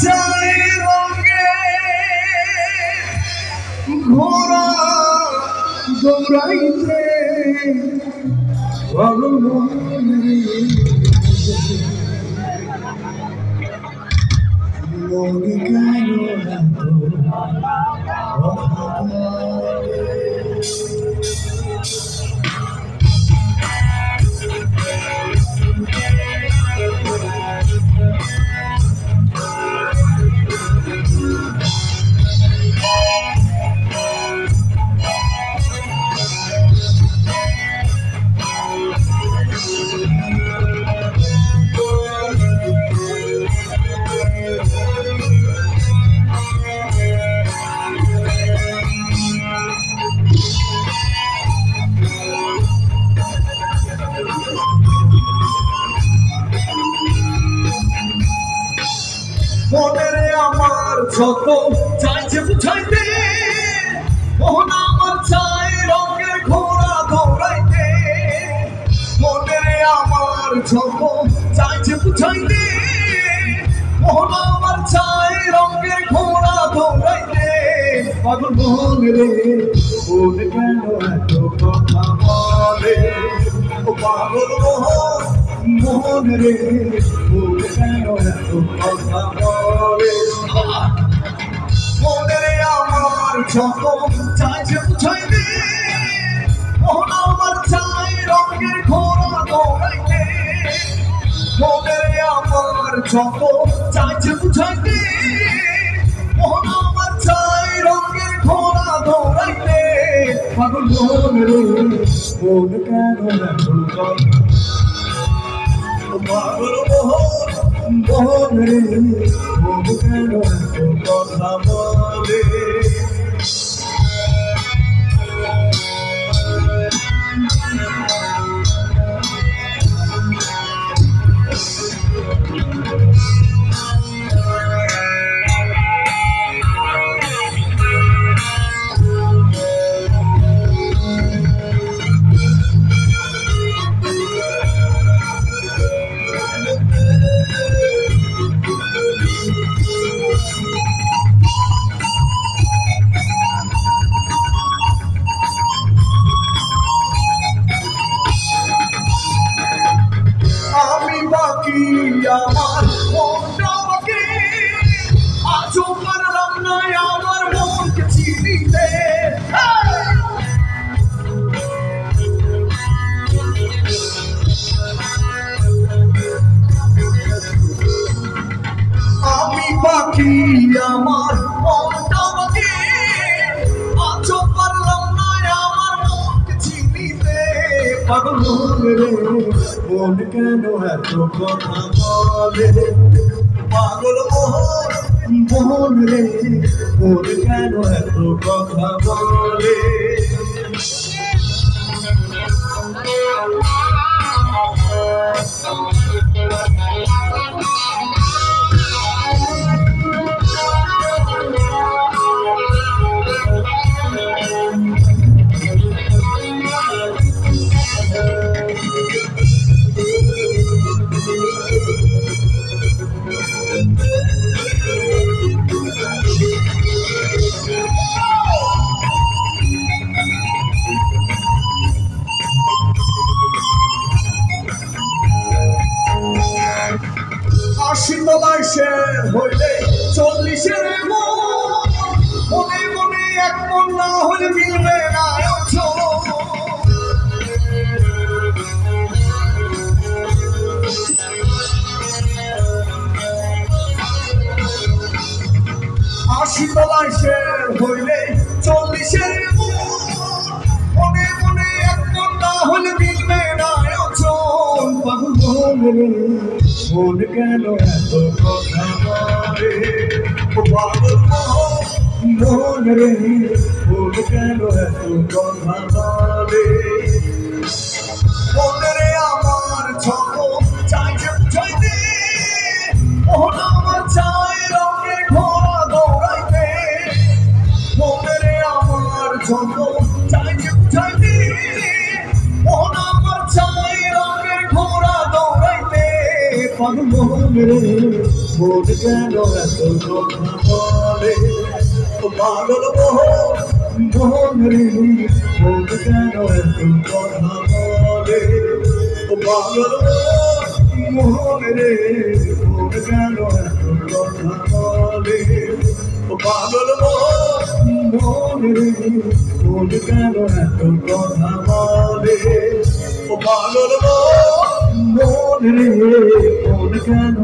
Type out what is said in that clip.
চাই রঙে ঘোড়া দৌড়াইতে মনে মনে আমার যত চাইছে বুঝাইতে মোহন আমার চাই রঙের ঘোড়া দৌড়াইতে মনে আমার যত চাইছে বুঝাইতে মোহন আমার চাই রঙের ঘোড়া দৌড়াইতে পাগল মোহন রে মন কেন এত কথা বলে ও পাগল মোহন মোহন রে মন কেন এত কথা বলে মনে আমার যত চাইছে বুঝাইতে মোহন আমার চাই রঙের ঘোড়া দৌড়াইতে মনে আমার যত চাইছে বুঝাইতে মোহন আমার চাই রঙের ঘোড়া দৌড়াইতে পাগল মোহন রে মন কেন এত কথা পাগল মোহন মোহন রে মন কেন এত কথা বলে আমার মনটা বাকি আজও পারলাম না আমার মনকে চিনিতে আমি বাকি আমার মনটা বাকি আজও পারলাম না আমার মনকে চিনিতে পাগল রে মন কেন এত কথা বলে পাগল মোহন মোহন রে মন কেন এত কথা বলে আশিতলায় শের হইলে 40-এর মনে মনে এক মন না হলে মিলবে না আশিতলায় শের হইলে 40-এর মনে মনে এক মন না হলে মিলবে না পাগল মোহন রে মন কেন এত কথা বলে ও পাগল মোহন রে মন কেন এত কথা বলে মনে আমার যত চাইছে বুঝাইতে মোহন আমার চাই রঙের ঘোড়া দৌড়াইতে মনে আমার যত চাইছে বুঝাইতে মোহন আমার চাই রঙের ঘোড়া দৌড়াইতে পাগল মোহন রে মন কেন এত কথা বলে ও পাগল মোহন রে মন কেন এত কথা বলে ও পাগল মোহন রে মন কেন এত কথা বলে ও পাগল মোহন রে মন কেন এত কথা বলে ও পাগল মোহন রে মন কেন